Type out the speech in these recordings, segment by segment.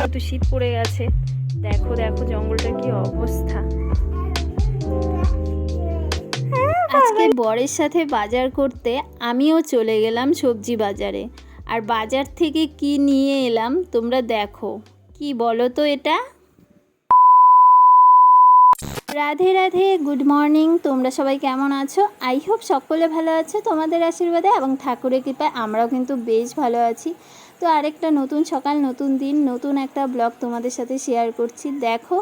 একটু শীত পড়ে গেছে, দেখো দেখো জঙ্গলটার কি অবস্থা। আজকে বরের সাথে বাজার করতে আমিও চলে গেলাম সবজি বাজারে। আর বাজার থেকে কি নিয়ে এলাম তোমরা দেখো। কি বলো তো এটা? Radhe Radhe, good morning. তোমরা সবাই কেমন আছো? আই হোপ সকলে ভালো আছো তোমাদের আশীর্বাদে এবং ঠাকুরের কৃপায় আমরাও কিন্তু বেশ ভালো আছি। তো আরেকটা নতুন সকাল, নতুন দিন, নতুন একটা ব্লগ তোমাদের সাথে শেয়ার করছি। দেখো,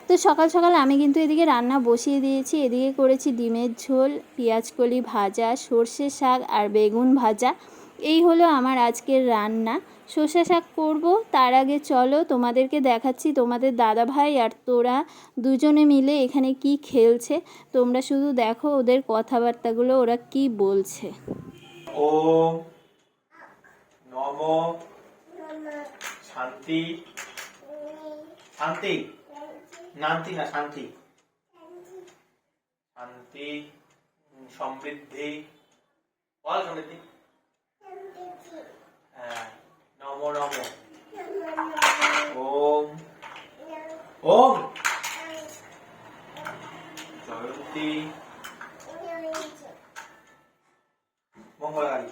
তো সকাল সকাল আমি কিন্তু এদিকে রান্না বসিয়ে দিয়েছি। এদিকে করেছি ডিমের ঝোল, পেঁয়াজকলি ভাজা, সর্ষে শাক আর বেগুন ভাজা। এই হলো আমার আজকের রান্না। সর্ষে শাক করব, তার আগে চলো তোমাদেরকে দেখাচ্ছি তোমাদের দাদা ভাই আর তোরা দুজনে মিলে এখানে কি খেলছে। তোমরা শুধু দেখো ওদের কথাবার্তাগুলো, ওরা কি বলছে। ওম নমো শান্তি, শান্তি নান্তি না শান্তি, শান্তি সমৃদ্ধি, বল সমৃদ্ধি। হ্যাঁ, নমো নমো। ওম ওম জয়ন্তী মঙ্গলারী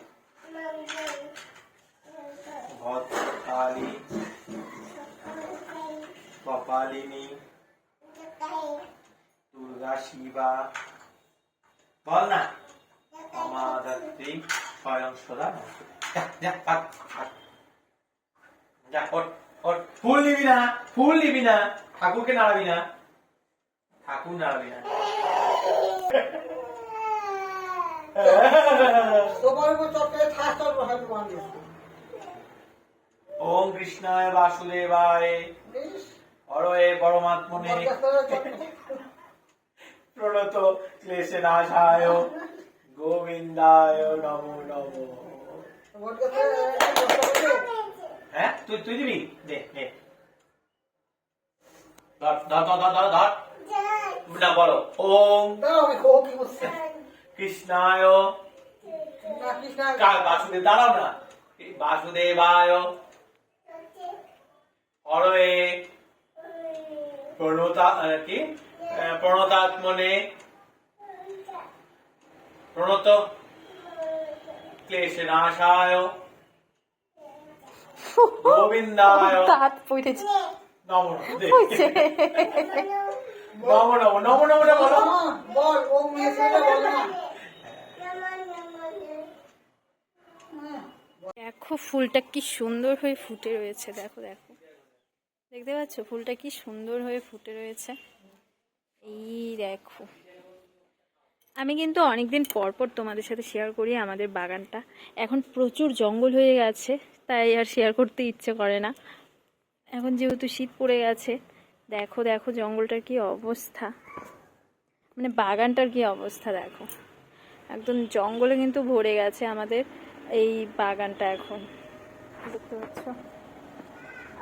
ভদ্রকালী কপালিনী দুর্গা শিবা, বল না, অমাধাত্রী স্বয়ং সদা। যা ফুল নিবি না, ফুল নিবি না, ঠাকুরকে নাড়াবি না, ঠাকুর নাড়াবি না। ওম কৃষ্ণায় বাসুদেবায় হরয়ে পরমাত্মনে প্রণত ক্লেশে নাশায় গোবিন্দায় নমো নমো। হ্যাঁ, তুই দিবি? দে দে, ধর ধর ধর ধর ধর। না বলো ওম কৃষ্ণায় বাসুদেব, দাঁড়াও না, বাসুদেবায় হরয়ে প্রণতাত্মনে প্রণত ক্লেশে নাশায় গোবিন্দায় নমো নমো নমো নমো নমো বলো। দেখো ফুলটা কি সুন্দর হয়ে ফুটে রয়েছে, দেখো দেখো, দেখতে পাচ্ছ ফুলটা কি সুন্দর হয়ে ফুটে রয়েছে। এই দেখো, আমি কিন্তু অনেকদিন পর পর তোমাদের সাথে শেয়ার করি আমাদের বাগানটা। এখন প্রচুর জঙ্গল হয়ে গেছে, তাই আর শেয়ার করতে ইচ্ছে করে না। এখন যেহেতু শীত পড়ে গেছে, দেখো দেখো জঙ্গলটার কি অবস্থা, মানে বাগানটার কি অবস্থা দেখো। একদম জঙ্গলে কিন্তু ভরে গেছে আমাদের এই বাগানটা এখন, দেখতে পাচ্ছ।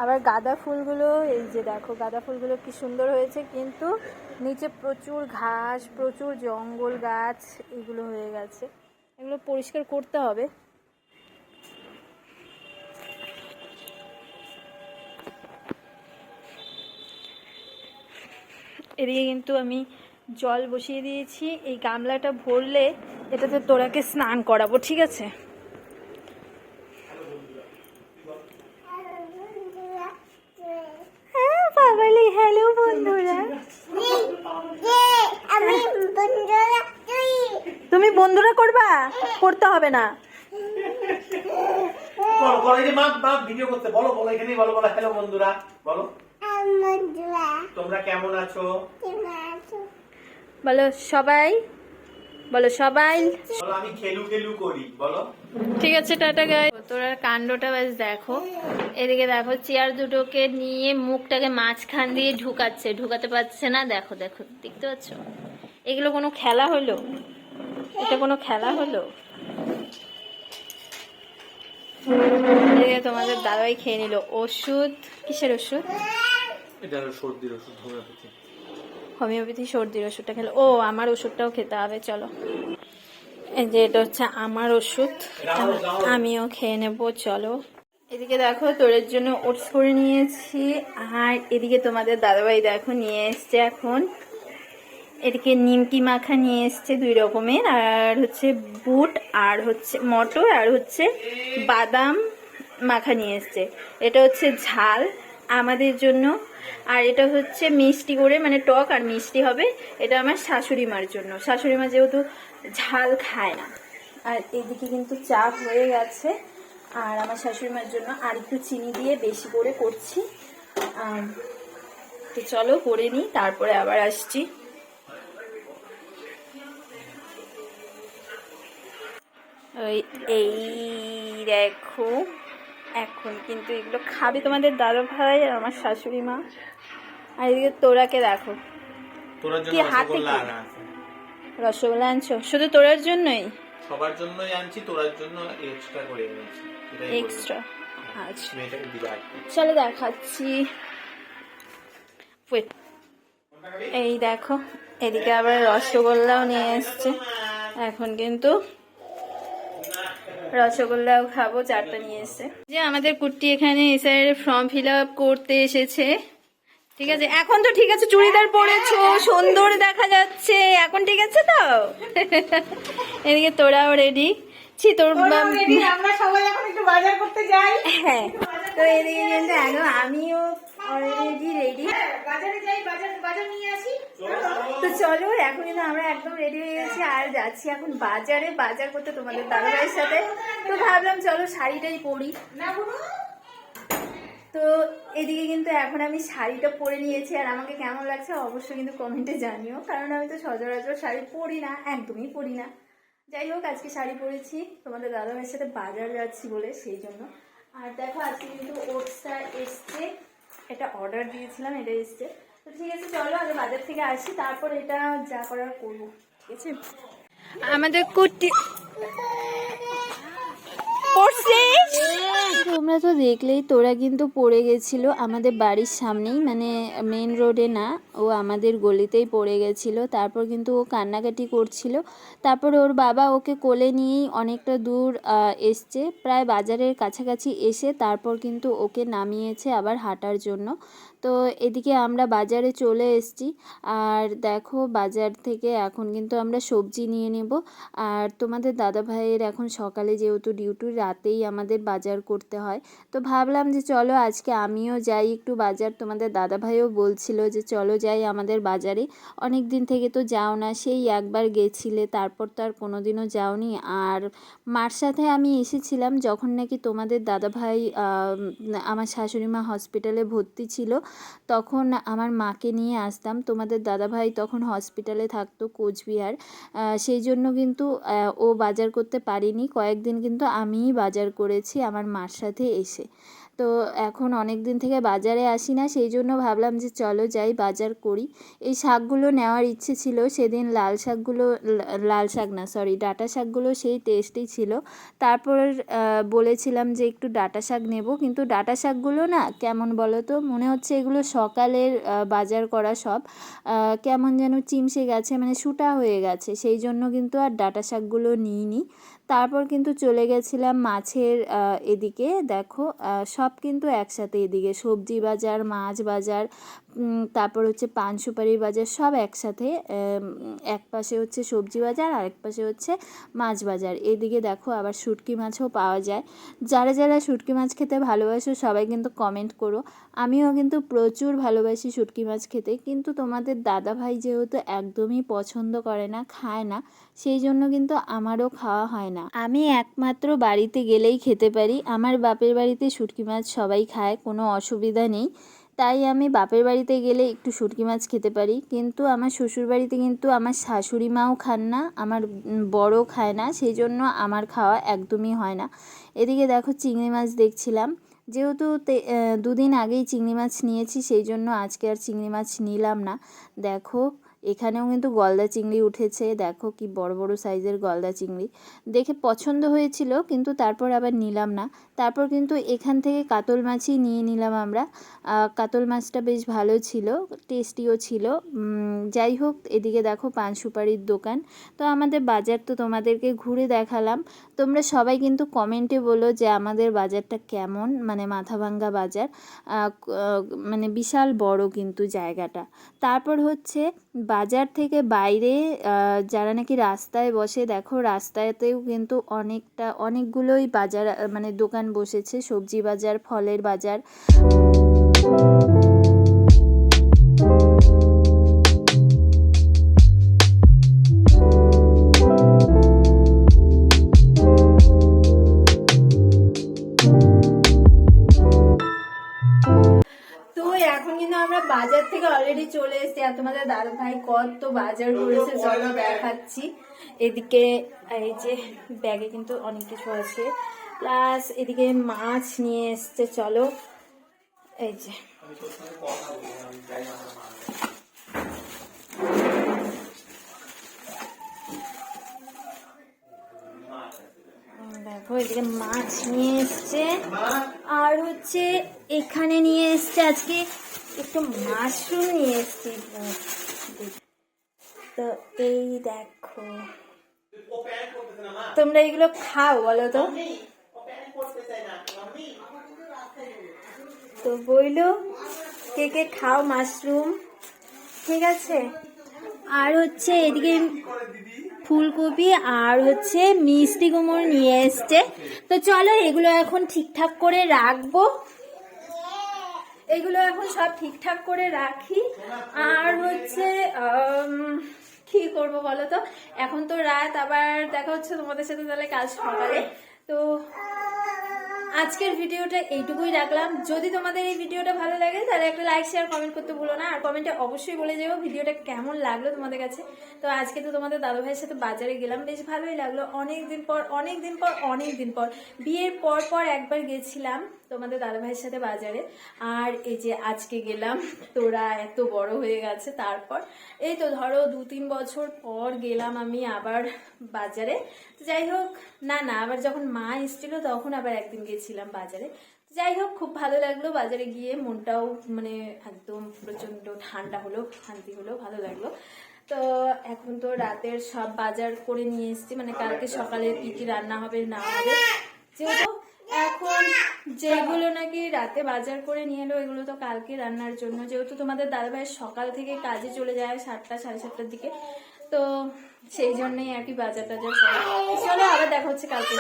আবার গাঁদা ফুলগুলো, এই যে দেখো গাঁদা ফুলগুলো কি সুন্দর হয়েছে, কিন্তু নিচে প্রচুর ঘাস, প্রচুর জঙ্গল গাছ এগুলো হয়ে গেছে। এগুলো পরিষ্কার করতে হবে। এদিকে কিন্তু আমি জল বসিয়ে দিয়েছি। এই গামলাটা ভরলে এটাতে তোরাকে স্নান করাবো, ঠিক আছে? হ্যাঁ বাবালি, হ্যালো বন্ধুরা। তুমি বন্ধুরা করবা? করতে হবে না। ভিডিও করতে বলো, বলো এখানেই বলো, বলো হ্যালো বন্ধুরা, বলো তোমরা কেমন আছো, বলো সবাই, বলো সবাই। বলো আমি খেলু খেলু করি, বলো। ঠিক আছে, টাটা গাই। তোরা কাণ্ডটা বেশ দেখো। এদিকে দেখো চেয়ার দুটোকে নিয়ে মুখটাকে মাঝখান দিয়ে ঢুকাতে পারছে না। দেখো দেখো, দেখতে পাচ্ছ? এগুলো কোনো খেলা হলো? এটা কোনো খেলা হলো? এদিকে তোমাদের দাদাই খেয়ে নিল ওষুধ। কিসের ওষুধ? এটা হলো সর্দির ওষুধ, হোমিওপ্যাথি। হোমিওপ্যাথি সর্দির ওষুধটা খেলো। ও, আমার ওষুধটাও খেতে হবে, চলো। এই যে এটা হচ্ছে আমার ওষুধ, আমিও খেয়ে নেবো, চলো। এদিকে দেখো তোরের জন্য ওটস করে নিয়েছি, আর এদিকে তোমাদের দাদাভাই দেখো নিয়ে এসছে এখন, এদিকে নিমকি মাখা নিয়ে এসছে 2 রকমের, আর হচ্ছে বুট আর হচ্ছে মটর আর হচ্ছে বাদাম মাখা নিয়ে এসছে। এটা হচ্ছে ঝাল আমাদের জন্য, আর এটা হচ্ছে মিষ্টি করে, মানে টক আর মিষ্টি হবে। এটা আমার শাশুড়ি মার জন্য, শাশুড়ি মা যেহেতু ঝাল খায় না। আর এদিকে কিন্তু চা হয়ে গেছে, আর আমার শাশুড়ি মার জন্য আর একটু চিনি দিয়ে বেশি করে করছি। তো চলো করে নিই, তারপরে আবার আসছি। এই দেখো এখন কিন্তু এগুলো খাবে তোমাদের দাদা ভাই আর আমার শাশুড়ি মা। আর এদিকে তোরাকে দেখো, তোরার জন্য কি হাতে রসগোল্লা কি? আনা আছে। রসগোল্লা আনছো শুধু তোরার জন্যই? সবার জন্যই আনছি, তোরার জন্য এক্সট্রা করে এনেছি। এটাই বললাম। এক্সট্রা? আচ্ছা মেয়েটাকে বিদায়। চলো দেখাচ্ছি। Wait, এই দেখো এদিকে আবার রসগোল্লাও নিয়ে এসছে। এখন কিন্তু রসগোল্লাও খাবো, 4টা নিয়ে এসছে। যে আমাদের কুট্টি এখানে এসআইআর ফর্ম ফিল আপ করতে এসেছে। ঠিক আছে, এখন তো ঠিক আছে, চুড়িদার পরেছো, সুন্দর দেখা যাচ্ছে, এখন ঠিক আছে তো? এদিকে তোরাও রেডি। ছি তোর আমরা সবাই এখন একটু বাজার করতে যাই। হ্যাঁ, তো এদিকে কিন্তু এখন আমিও অলরেডি রেডি। বাজারে যাই, বাজার নিয়ে আসি। তো চলো এখন কিন্তু আমরা একদম রেডি হয়ে গেছি, আর যাচ্ছি এখন বাজারে বাজার করতে তোমাদের দাদাভাইয়ের সাথে। তো ভাবলাম চলো শাড়িটাই পরি। না বুনু, তো এদিকে কিন্তু এখন আমি শাড়িটা পরে নিয়েছি, আর আমাকে কেমন লাগছে অবশ্যই কিন্তু কমেন্টে জানিও, কারণ আমি তো সচরাচর শাড়ি পরি না, একদমই পরি না। যাই হোক আজকে শাড়ি পরেছি তোমাদের দাদাভাইয়ের সাথে বাজার যাচ্ছি বলে, সেই জন্য। আর দেখো আজকে কিন্তু ওটসটা এসছে, এটা অর্ডার দিয়েছিলাম, এটা এসছে। তো ঠিক আছে চলো আগে বাজার থেকে আসি, তারপর এটা যা করার করবো। ঠিক আছে, আমাদের কুর্তি তোমরা তো দেখলেই, তোরা কিন্তু পড়ে গেছিল আমাদের বাড়ির সামনেই, মানে মেন রোডে না, ও আমাদের গলিতেই পড়ে গেছিল। তারপর কিন্তু ও কান্নাকাটি করছিল, তারপর ওর বাবা ওকে কোলে নিয়েই অনেকটা দূর এসছে, প্রায় বাজারের কাছাকাছি এসে তারপর কিন্তু ওকে নামিয়েছে আবার হাঁটার জন্য। তো এদিকে আমরা বাজারে চলে এসেছি, আর দেখো বাজার থেকে এখন কিন্তু আমরা সবজি নিয়ে নেব। আর তোমাদের দাদা ভাইয়ের এখন সকালে যেহেতু ডিউটি, রাতেই আমাদের বাজার করতে হয়। তো ভাবলাম যে চলো আজকে আমিও যাই একটু বাজার, তোমাদের দাদা ভাইও বলছিল যে চলো যাই আমাদের বাজারে, অনেক দিন থেকে তো যাও না, সেই একবার গেছিলে, তারপর তো আর কোনো দিনও যাওনি। আর মার সাথে আমি এসেছিলাম যখন নাকি তোমাদের দাদা ভাই আমার শাশুড়ি মা হসপিটালে ভর্তি ছিল, তখন আমার মাকে নিয়ে আসতাম। তোমাদের দাদাভাই তখন হসপিটালে থাকতো কোচবিহার, সেই জন্য কিন্তু ও বাজার করতে পারিনি, কয়েকদিন কিন্তু আমিই বাজার করেছি আমার মার সাথে এসে। তো এখন অনেক দিন থেকে বাজারে আসি না, সেই জন্য ভাবলাম যে চলো যাই বাজার করি। এই শাকগুলো নেওয়ার ইচ্ছে ছিল, সেদিন লাল শাক না সরি ডাঁটা শাকগুলো সেই টেস্টি ছিল। তারপর বলেছিলাম যে একটু ডাঁটা শাক নেব, কিন্তু ডাঁটা শাকগুলো না কেমন বলো তো, মনে হচ্ছে এগুলো সকালের বাজার করা সব, কেমন যেন চিমসে গেছে, মানে শুটা হয়ে গেছে, সেই জন্য কিন্তু আর ডাঁটা শাকগুলো নিইনি। তারপর কিন্তু চলে গেছিলাম মাছের এদিকে, দেখো সব কিন্তু একসাথে, এদিকে সবজি বাজার, মাছ বাজার, তারপর হচ্ছে পান সুপারির বাজার, সব একসাথে। এক পাশে হচ্ছে সবজি বাজার, আরেক পাশে হচ্ছে মাছ বাজার। এদিকে দেখো আবার শুটকি মাছও পাওয়া যায়। যারা যারা শুটকি মাছ খেতে ভালোবাসো সবাই কিন্তু কমেন্ট করো, আমিও কিন্তু প্রচুর ভালোবাসি শুটকি মাছ খেতে, কিন্তু তোমাদের দাদা ভাই যেহেতু একদমই পছন্দ করে না, খায় না, সেই জন্য কিন্তু আমারও খাওয়া হয় না। আমি একমাত্র বাড়িতে গেলেই খেতে পারি, আমার বাপের বাড়িতে শুটকি মাছ সবাই খায়, কোনো অসুবিধা নেই, তাই আমি বাপের বাড়িতে গেলে একটু শুটকি মাছ খেতে পারি। কিন্তু আমার শ্বশুর বাড়িতে কিন্তু আমার শাশুড়ি মাও খান না, আমার বড়ও খায় না, সেই জন্য আমার খাওয়া একদমই হয় না। এদিকে দেখো চিংড়ি মাছ দেখছিলাম, যেহেতু 2 দিন আগেই চিংড়ি মাছ নিয়েছি, সেই জন্য আজকে আর চিংড়ি মাছ নিলাম না। দেখো এখানেও কিন্তু গলদা চিংড়ি উঠেছে, দেখো কি বড় বড় সাইজের গলদা চিংড়ি। দেখে পছন্দ হয়েছিল কিন্তু তারপর আবার নিলাম না। তারপর কিন্তু এখান থেকে কাতল মাছই নিয়ে নিলাম আমরা। কাতল মাছটা বেশ ভালো ছিল, টেস্টিও ছিল। যাই হোক, এদিকে দেখো পান সুপারির দোকান। তো আমাদের বাজার তো তোমাদেরকে ঘুরে দেখালাম। তোমরা সবাই কিন্তু কমেন্টে বলো যে আমাদের বাজারটা কেমন, মানে মাথাভাঙ্গা বাজার। মানে বিশাল বড় কিন্তু জায়গাটা। তারপর হচ্ছে বাজার থেকে বাইরে যারা নাকি রাস্তায় বসে, দেখো রাস্তাতেও কিন্তু অনেকগুলোই বাজার মানে দোকান বসেছে, সবজি বাজার, ফলের বাজার। তো এখন কিন্তু আমরা বাজার থেকে অলরেডি চলে এসেছি, আর তোমাদের দাদা ভাই কত বাজার করেছে চলো দেখাচ্ছি। এদিকে এই যে ব্যাগে কিন্তু অনেক কিছু আছে, প্লাস এদিকে মাছ নিয়ে এসছে, চলো এই যে দেখো এদিকে মাছ নিয়ে এসছে। আর হচ্ছে এখানে নিয়ে এসছে আজকে একটু মাশরুম নিয়ে এসছি। তো এই দেখো, তোমরা এগুলো খাও বলো তো? তো বইলো কে কে খাও মাশরুম, ঠিক আছে। আর হচ্ছে এদিকে ফুলকপি আর হচ্ছে মিষ্টি কুমড়ো নিয়ে এসছে। তো চলো এগুলো এখন ঠিকঠাক করে রাখবো, এগুলো এখন সব ঠিকঠাক করে রাখি। আর হচ্ছে কি করবো বলো তো, এখন তো রাত, আবার দেখা হচ্ছে তোমাদের সাথে তাহলে কাল সকালে। তো আজকের ভিডিওটা এইটুকুই রাখলাম। যদি তোমাদের এই ভিডিওটা ভালো লাগে তাহলে একটা লাইক শেয়ার কমেন্ট করতে ভুলো না, আর কমেন্টে অবশ্যই বলে যাবো ভিডিওটা কেমন লাগলো তোমাদের কাছে। তো আজকে তো তোমাদের দাদা ভাইয়ের সাথে বাজারে গেলাম, বেশ ভালোই লাগলো। অনেকদিন পর বিয়ের পর একবার গেছিলাম তোমাদের দাদা ভাইয়ের সাথে বাজারে, আর এই যে আজকে গেলাম। তোরা এত বড় হয়ে গেছে, তারপর এই তো ধরো 2-3 বছর পর গেলাম আমি আবার বাজারে। তো যাই হোক, না আবার যখন মা এসেছিল তখন আবার একদিন গেছিলাম বাজারে। যাই হোক, খুব ভালো লাগলো বাজারে গিয়ে, মনটাও মানে একদম প্রচন্ড ঠান্ডা হলো, শান্তি হলো, ভালো লাগলো। তো এখন তো রাতের সব বাজার করে নিয়ে এসেছি, মানে কালকে সকালে কি কি রান্না হবে না হবে, যেহেতু এখন যেগুলো নাকি রাতে বাজার করে নিয়ে এলো এগুলো তো কালকে রান্নার জন্য, যেহেতু তোমাদের দাদাভাই সকাল থেকে কাজে চলে যায় 7টা 7:30টার দিকে, তো সেই জন্যই আর কি বাজার টাজার করা। চলো আবার দেখা হচ্ছে কালকে।